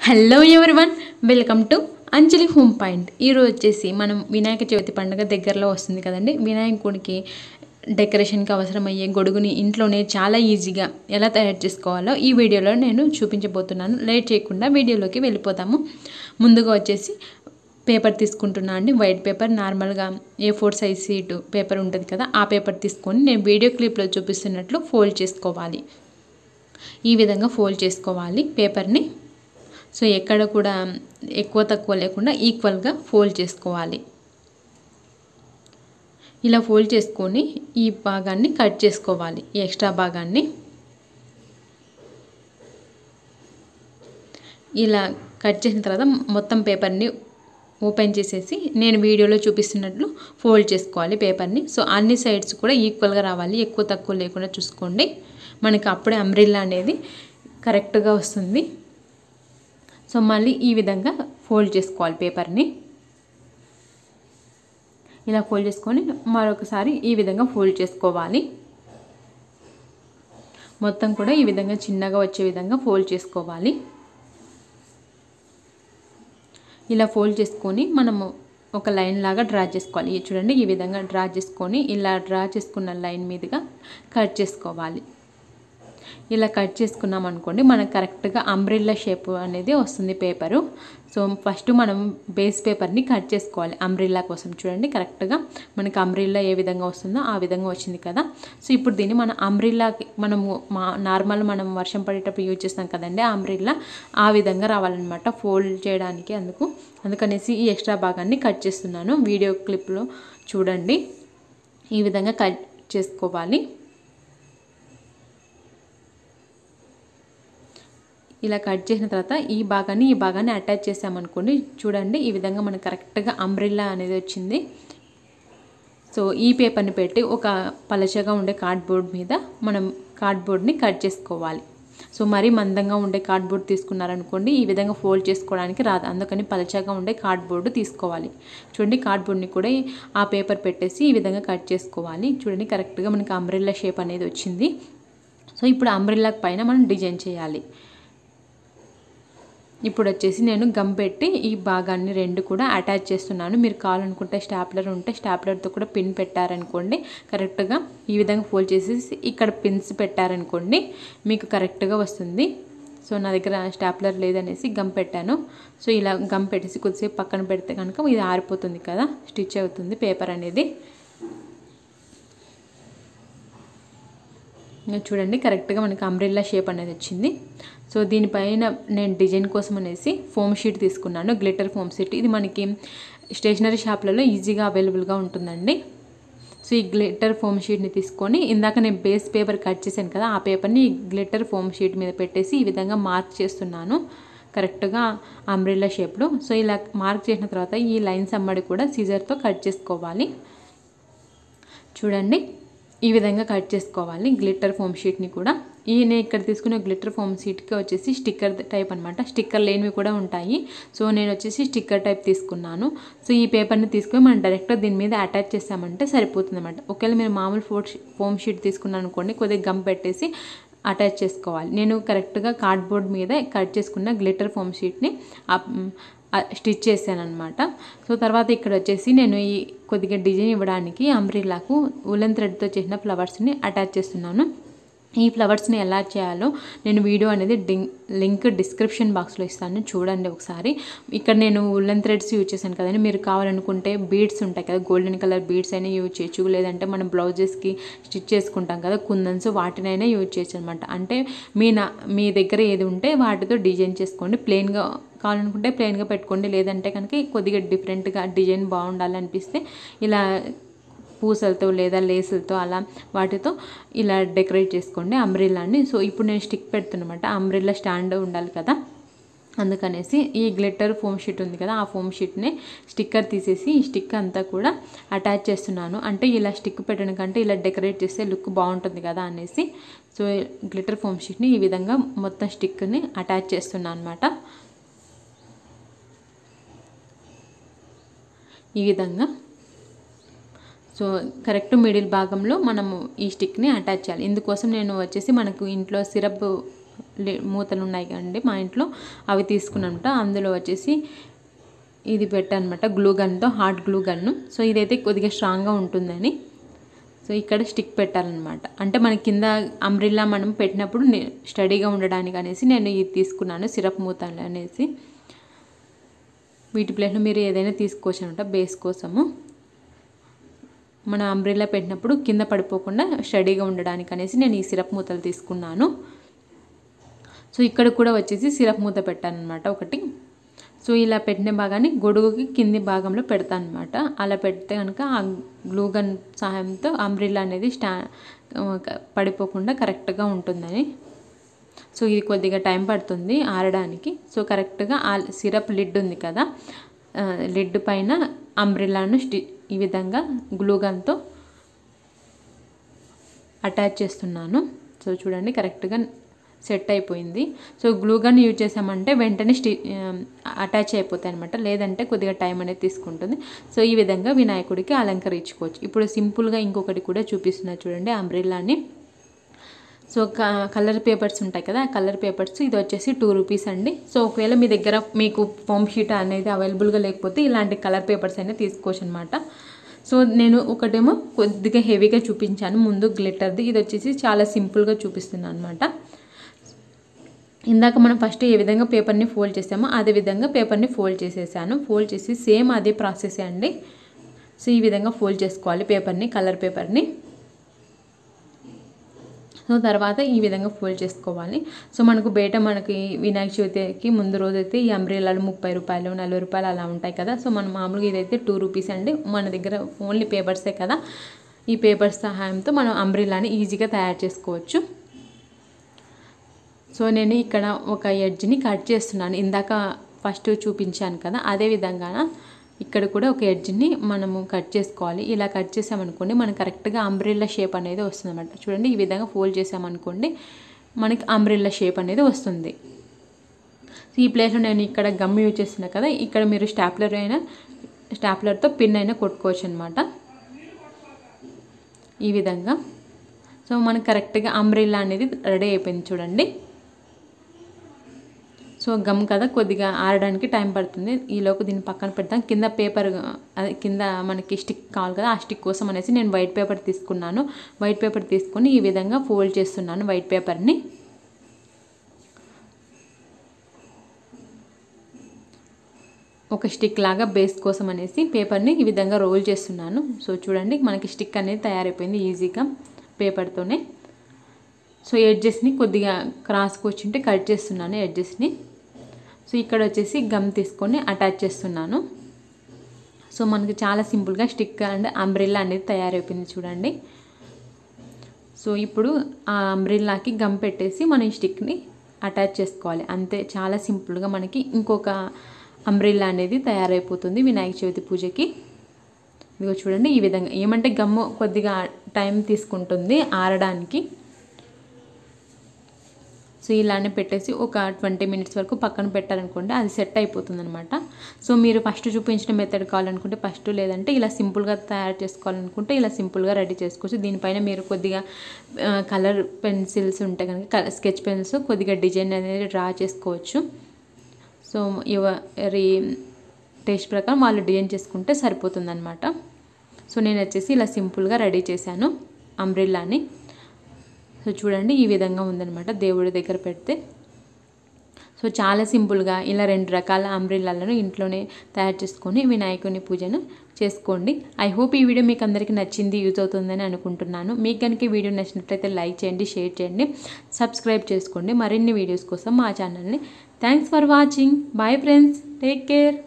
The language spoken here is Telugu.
Hello everyone, welcome to Anjali home point. ఈరోజు వచ్చేసి మనం వినాయక చవితి పండుగ దగ్గరలో వస్తుంది కదండి. వినాయకుడికి డెకరేషన్కి అవసరమయ్యే గొడుగుని ఇంట్లోనే చాలా ఈజీగా ఎలా తయారు చేసుకోవాలో ఈ వీడియోలో నేను చూపించబోతున్నాను. లేట్ చేయకుండా వీడియోలోకి వెళ్ళిపోతాము. ముందుగా వచ్చేసి పేపర్ తీసుకుంటున్నా అండి. వైట్ పేపర్, నార్మల్గా A4 సైజ్ షీట్ పేపర్ ఉంటుంది కదా, ఆ పేపర్ తీసుకొని నేను వీడియో క్లిప్లో చూపిస్తున్నట్లు ఫోల్డ్ చేసుకోవాలి. ఈ విధంగా ఫోల్డ్ చేసుకోవాలి పేపర్ని. సో ఎక్కడ కూడా ఎక్కువ తక్కువ లేకుండా ఈక్వల్గా ఫోల్డ్ చేసుకోవాలి. ఇలా ఫోల్డ్ చేసుకొని ఈ భాగాన్ని కట్ చేసుకోవాలి. ఈ ఎక్స్ట్రా భాగాన్ని ఇలా కట్ చేసిన తర్వాత మొత్తం పేపర్ని ఓపెన్ చేసేసి నేను వీడియోలో చూపిస్తున్నట్లు ఫోల్డ్ చేసుకోవాలి పేపర్ని. సో అన్ని సైడ్స్ కూడా ఈక్వల్గా రావాలి, ఎక్కువ తక్కువ లేకుండా చూసుకోండి. మనకి అప్పుడే అంబ్రెల్లా అనేది కరెక్ట్గా వస్తుంది. సో మళ్ళీ ఈ విధంగా ఫోల్డ్ చేసుకోవాలి పేపర్ని. ఇలా ఫోల్డ్ చేసుకొని మరొకసారి ఈ విధంగా ఫోల్డ్ చేసుకోవాలి. మొత్తం కూడా ఈ విధంగా చిన్నగా వచ్చే విధంగా ఫోల్డ్ చేసుకోవాలి. ఇలా ఫోల్డ్ చేసుకొని మనము ఒక లైన్ లాగా డ్రా చేసుకోవాలి. చూడండి, ఈ విధంగా డ్రా చేసుకొని ఇలా డ్రా చేసుకున్న లైన్ మీదుగా కట్ చేసుకోవాలి. ఇలా కట్ చేసుకున్నాం అనుకోండి, మనకు కరెక్ట్గా అంబ్రెల్లా షేప్ అనేది వస్తుంది పేపరు. సో ఫస్ట్ మనం బేస్ పేపర్ని కట్ చేసుకోవాలి అంబ్రెల్లా కోసం. చూడండి, కరెక్ట్గా మనకి అంబ్రెల్లా ఏ విధంగా వస్తుందో ఆ విధంగా వచ్చింది కదా. సో ఇప్పుడు దీన్ని మన అంబ్రెల్లాకి మనము నార్మల్ మనం వర్షం పడేటప్పుడు యూజ్ చేస్తాం కదండి అంబ్రెల్లా, ఆ విధంగా రావాలన్నమాట ఫోల్డ్ చేయడానికి. అందుకనేసి ఈ ఎక్స్ట్రా భాగాన్ని కట్ చేస్తున్నాను. వీడియో క్లిప్లో చూడండి, ఈ విధంగా కట్ చేసుకోవాలి. ఇలా కట్ చేసిన తర్వాత ఈ భాగాన్ని అటాచ్ చేసామనుకోండి, చూడండి ఈ విధంగా మనకు కరెక్ట్గా అంబ్రెల్లా అనేది వచ్చింది. సో ఈ పేపర్ని పెట్టి ఒక పలచగా ఉండే కార్డ్బోర్డ్ మీద మనం కార్డ్బోర్డ్ని కట్ చేసుకోవాలి. సో మరీ మందంగా ఉండే కార్డ్బోర్డ్ తీసుకున్నారనుకోండి, ఈ విధంగా ఫోల్డ్ చేసుకోవడానికి రాదు. అందుకని పలచగా ఉండే కార్డ్బోర్డు తీసుకోవాలి. చూడండి, కార్డ్బోర్డ్ని కూడా ఆ పేపర్ పెట్టేసి ఈ విధంగా కట్ చేసుకోవాలి. చూడండి, కరెక్ట్గా మనకి అంబ్రెల్లా షేప్ అనేది వచ్చింది. సో ఇప్పుడు అంబ్రెల్లా పైన మనం డిజైన్ చేయాలి. ఇప్పుడు వచ్చేసి నేను గమ్ పెట్టి ఈ భాగాన్ని రెండు కూడా అటాచ్ చేస్తున్నాను. మీరు కావాలనుకుంటే స్టాప్లర్ ఉంటే స్టాప్లర్తో కూడా పిన్ పెట్టారనుకోండి, కరెక్ట్గా ఈ విధంగా ఫోల్డ్ చేసేసి ఇక్కడ పిన్స్ పెట్టారనుకోండి మీకు కరెక్ట్గా వస్తుంది. సో నా దగ్గర స్టాప్లర్ లేదనేసి గమ్ పెట్టాను. సో ఇలా గమ్ పెట్టేసి కొద్దిసేపు పక్కన పెడితే కనుక ఇది ఆరిపోతుంది కదా, స్టిచ్ అవుతుంది పేపర్ అనేది. చూడండి, కరెక్ట్గా మనకి అంబ్రెల్లా షేప్ అనేది వచ్చింది. సో దీనిపైన నేను డిజైన్ కోసం అనేసి ఫోమ్ షీట్ తీసుకున్నాను, గ్లిటర్ ఫోమ్ షీట్. ఇది మనకి స్టేషనరీ షాప్లలో ఈజీగా అవైలబుల్గా ఉంటుందండి. సో ఈ గ్లిటర్ ఫోమ్ షీట్ని తీసుకొని ఇందాక నేను బేస్ పేపర్ కట్ చేశాను కదా, ఆ పేపర్ని గ్లిటర్ ఫోమ్ షీట్ మీద పెట్టేసి ఈ విధంగా మార్క్ చేస్తున్నాను కరెక్ట్గా అంబ్రెల్లా షేప్లో. సో ఇలా మార్క్ చేసిన తర్వాత ఈ లైన్స్ అమ్మడి కూడా సీజర్తో కట్ చేసుకోవాలి. చూడండి, ఈ విధంగా కట్ చేసుకోవాలి గ్లిటర్ ఫోమ్ షీట్ని కూడా. నేను ఇక్కడ తీసుకునే గ్లిటర్ ఫోమ్ షీట్కి వచ్చేసి స్టిక్కర్ టైప్ అనమాట. స్టిక్కర్ లేనివి కూడా ఉంటాయి. సో నేను వచ్చేసి స్టిక్కర్ టైప్ తీసుకున్నాను. సో ఈ పేపర్ని తీసుకొని మనం డైరెక్ట్గా దీని మీద అటాచ్ చేసామంటే సరిపోతుంది అనమాట. ఒకవేళ మీరు మామూలు ఫోమ్ షీట్ తీసుకున్నాను అనుకోండి, కొద్దిగా గమ్ పెట్టేసి అటాచ్ చేసుకోవాలి. నేను కరెక్ట్గా కార్డ్బోర్డ్ మీద కట్ చేసుకున్న గ్లిటర్ ఫోమ్ షీట్ని స్టిచ్ చేశాను అనమాట. సో తర్వాత ఇక్కడ వచ్చేసి నేను ఈ కొద్దిగా డిజైన్ ఇవ్వడానికి అంబ్రెల్లాకు ఉలెన్ థ్రెడ్తో చేసిన ఫ్లవర్స్ని అటాచ్ చేస్తున్నాను. ఈ ఫ్లవర్స్ని ఎలా చేయాలో నేను వీడియో అనేది లింక్ డిస్క్రిప్షన్ బాక్స్లో ఇస్తాను, చూడండి ఒకసారి. ఇక్కడ నేను ఉలెన్ థ్రెడ్స్ యూజ్ చేశాను కదండి. మీరు కావాలనుకుంటే బీడ్స్ ఉంటాయి కదా, గోల్డెన్ కలర్ బీడ్స్ అయినా యూజ్ చేయొచ్చు. లేదంటే మనం బ్లౌజెస్కి స్టిచ్ చేసుకుంటాం కదా కుందన్స్, వాటినైనా యూజ్ చేయొచ్చు అనమాట. అంటే మీ దగ్గర ఏది ఉంటే వాటితో డిజైన్ చేసుకోండి. ప్లెయిన్గా కావాలనుకుంటే ప్లెయిన్గా పెట్టుకోండి. లేదంటే కనుక కొద్దిగా డిఫరెంట్గా డిజైన్ బాగుండాలనిపిస్తే ఇలా పూసలతో లేదా లేసులతో అలా వాటితో ఇలా డెకరేట్ చేసుకోండి అంబ్రెల్లాని. సో ఇప్పుడు నేను స్టిక్ పెడుతున్నమాట, అంబ్రెల్లా స్టాండ్ ఉండాలి కదా, అందుకనేసి ఈ గ్లిటర్ ఫోమ్ షీట్ ఉంది కదా, ఆ ఫోమ్ షీట్ని స్టిక్కర్ తీసేసి ఈ స్టిక్ అంతా కూడా అటాచ్ చేస్తున్నాను. అంటే ఇలా స్టిక్ పెట్టడం కంటే ఇలా డెకరేట్ చేస్తే లుక్ బాగుంటుంది కదా అనేసి. సో గ్లిటర్ ఫోమ్ షీట్ని ఈ విధంగా మొత్తం స్టిక్ని అటాచ్ చేస్తున్నాను అనమాట. ఈ విధంగా సో కరెక్ట్ మిడిల్ భాగంలో మనము ఈ స్టిక్ని అటాచ్ చేయాలి. ఇందుకోసం నేను వచ్చేసి మనకు ఇంట్లో సిరప్ మూతలు ఉన్నాయి కదండి మా ఇంట్లో, అవి తీసుకున్నమాట. అందులో వచ్చేసి ఇది పెట్టానమాట గ్లూ గన్తో, హాట్ గ్లూ గన్ను. సో ఇదైతే కొద్దిగా స్ట్రాంగ్గా ఉంటుందని సో ఇక్కడ స్టిక్ పెట్టాలన్నమాట. అంటే మన కింద అంబ్రిల్లా మనం పెట్టినప్పుడు స్టడీగా ఉండడానికి అనేసి నేను ఇది తీసుకున్నాను, సిరప్ మూత అనేసి. వీటి ప్లేస్లో మీరు ఏదైనా తీసుకోవచ్చు అనమాట బేస్ కోసము. మన అంబ్రిల్లా పెట్టినప్పుడు కింద పడిపోకుండా స్టడీగా ఉండడానికి అనేసి నేను ఈ సిరప్ మూతలు తీసుకున్నాను. సో ఇక్కడ కూడా వచ్చేసి సిరప్ మూత పెట్టానమాట ఒకటి. సో ఇలా పెట్టిన భాగాన్ని గొడుగుకి కింది భాగంలో పెడతాను అనమాట. అలా పెడితే కనుక ఆ గ్లూ గన్ సహాయంతో అంబ్రిల్లా అనేది పడిపోకుండా కరెక్ట్గా ఉంటుందని. సో ఇది కొద్దిగా టైం పడుతుంది ఆరడానికి. సో కరెక్ట్గా ఆ సిరప్ లిడ్ ఉంది కదా, లిడ్ పైన అంబ్రిల్లాను ఈ విధంగా గ్లూ గన్తో అటాచ్ చేస్తున్నాను. సో చూడండి కరెక్ట్గా సెట్ అయిపోయింది. సో గ్లూ గన్ యూజ్ చేసామంటే వెంటనే అటాచ్ అయిపోతాయి అనమాట, లేదంటే కొద్దిగా టైం అనేది తీసుకుంటుంది. సో ఈ విధంగా వినాయకుడికి అలంకరించుకోవచ్చు. ఇప్పుడు సింపుల్గా ఇంకొకటి కూడా చూపిస్తున్నా చూడండి అంబ్రిల్లాని. సో కలర్ పేపర్స్ ఉంటాయి కదా, ఆ కలర్ పేపర్స్ ఇది వచ్చేసి 2 రూపీస్ అండి. సో ఒకవేళ మీ దగ్గర మీకు ఫోమ్ షీట్ అనేది అవైలబుల్గా లేకపోతే ఇలాంటి కలర్ పేపర్స్ అయినా తీసుకోవచ్చు అనమాట. సో నేను ఒకటేమో కొద్దిగా హెవీగా చూపించాను ముందు గ్లిటర్ది, ఇది వచ్చేసి చాలా సింపుల్గా చూపిస్తున్నాను అనమాట. ఇందాక మనం ఫస్ట్ ఏ విధంగా పేపర్ని ఫోల్డ్ చేసామో అదే విధంగా పేపర్ని ఫోల్డ్ చేసేసాను. ఫోల్డ్ చేసి సేమ్ అదే ప్రాసెస్ అండి. సో ఈ విధంగా ఫోల్డ్ చేసుకోవాలి పేపర్ని, కలర్ పేపర్ని. సో తర్వాత ఈ విధంగా ఫోల్డ్ చేసుకోవాలి. సో మనకు బయట మనకి వినాయక చవితికి ముందు రోజు అయితే ఈ అంబ్రెల్లాలు 30 రూపాయలు 40 రూపాయలు అలా ఉంటాయి కదా. సో మనం మామూలుగా ఇదైతే 2 రూపీస్ అండి. మన దగ్గర ఓన్లీ పేపర్సే కదా, ఈ పేపర్స్ సహాయంతో మనం అంబ్రెల్లాని ఈజీగా తయారు చేసుకోవచ్చు. సో నేను ఇక్కడ ఒక ఎడ్జ్ని కట్ చేస్తున్నాను, ఇందాక ఫస్ట్ చూపించాను కదా అదే విధంగా ఇక్కడ కూడా ఒక ఎడ్జ్ని మనము కట్ చేసుకోవాలి. ఇలా కట్ చేసామనుకోండి మనకు కరెక్ట్గా అంబ్రెల్లా షేప్ అనేది వస్తుంది అన్నమాట. చూడండి ఈ విధంగా ఫోల్డ్ చేసామనుకోండి మనకి అంబ్రెల్లా షేప్ అనేది వస్తుంది. సో ఈ ప్లేస్లో నేను ఇక్కడ గమ్ యూజ్ చేస్తున్నా కదా, ఇక్కడ మీరు స్టాప్లర్తో పిన్ అయినా కొట్టుకోవచ్చు అనమాట ఈ విధంగా. సో మనకు కరెక్ట్గా అంబ్రెల్లా అనేది రెడీ అయిపోయింది చూడండి. సో గమ్ కదా కొద్దిగా ఆరడానికి టైం పడుతుంది, ఈలోపు దీన్ని పక్కన పెడతాం. కింద పేపర్ అదే కింద మనకి స్టిక్ కావాలి కదా, ఆ స్టిక్ కోసం అనేసి నేను వైట్ పేపర్ తీసుకున్నాను. వైట్ పేపర్ తీసుకొని ఈ విధంగా ఫోల్డ్ చేస్తున్నాను వైట్ పేపర్ని. ఒక స్టిక్ లాగా బేస్ కోసం అనేసి పేపర్ని ఈ విధంగా రోల్ చేస్తున్నాను. సో చూడండి మనకి స్టిక్ అనేది తయారైపోయింది ఈజీగా పేపర్తోనే. సో ఎడ్జెస్ని కొద్దిగా క్రాస్కి వచ్చింటే కట్ చేస్తున్నాను ఎడ్జెస్ని. సో ఇక్కడ వచ్చేసి గమ్ తీసుకొని అటాచ్ చేస్తున్నాను. సో మనకి చాలా సింపుల్గా స్టిక్ అండ్ అంబ్రెల్లా అనేది తయారైపోయింది చూడండి. సో ఇప్పుడు ఆ అంబ్రెల్లాకి గమ్ పెట్టేసి మనం ఈ స్టిక్ని అటాచ్ చేసుకోవాలి అంతే. చాలా సింపుల్గా మనకి ఇంకొక అంబ్రెల్లా అనేది తయారైపోతుంది వినాయక చవితి పూజకి. ఇదిగో చూడండి ఈ విధంగా, ఏమంటే గమ్ము కొద్దిగా టైం తీసుకుంటుంది ఆరడానికి. సో ఇలానే పెట్టేసి ఒక 20 మినిట్స్ వరకు పక్కన పెట్టాలనుకోండి అది సెట్ అయిపోతుంది అనమాట. సో మీరు ఫస్ట్ చూపించిన మెథడ్ కావాలనుకుంటే ఫస్ట్, లేదంటే ఇలా సింపుల్గా తయారు చేసుకోవాలనుకుంటే ఇలా సింపుల్గా రెడీ చేసుకోవచ్చు. దీనిపైన మీరు కొద్దిగా కలర్ పెన్సిల్స్ ఉంటే కనుక స్కెచ్ పెన్స్ కొద్దిగా డిజైన్ అనేది డ్రా చేసుకోవచ్చు. సో ఎవరి టేస్ట్ ప్రకారం వాళ్ళు డిజైన్ చేసుకుంటే సరిపోతుంది అనమాట. సో నేను వచ్చేసి ఇలా సింపుల్గా రెడీ చేశాను అంబ్రెల్లాని. సో చూడండి ఈ విధంగా ఉందన్నమాట దేవుడి దగ్గర పెడితే. సో చాలా సింపుల్గా ఇలా 2 రకాల అంబ్రెల్లాలను ఇంట్లోనే తయారు చేసుకొని వినాయకుని పూజను చేసుకోండి. ఐ హోప్ ఈ వీడియో మీకు అందరికీ నచ్చింది, యూజ్ అవుతుందని అనుకుంటున్నాను. మీకు కనుక ఈ వీడియో నచ్చినట్లయితే లైక్ చేయండి, షేర్ చేయండి, సబ్స్క్రైబ్ చేసుకోండి మరిన్ని వీడియోస్ కోసం మా ఛానల్ని. Thanks for watching. Bye friends, take care.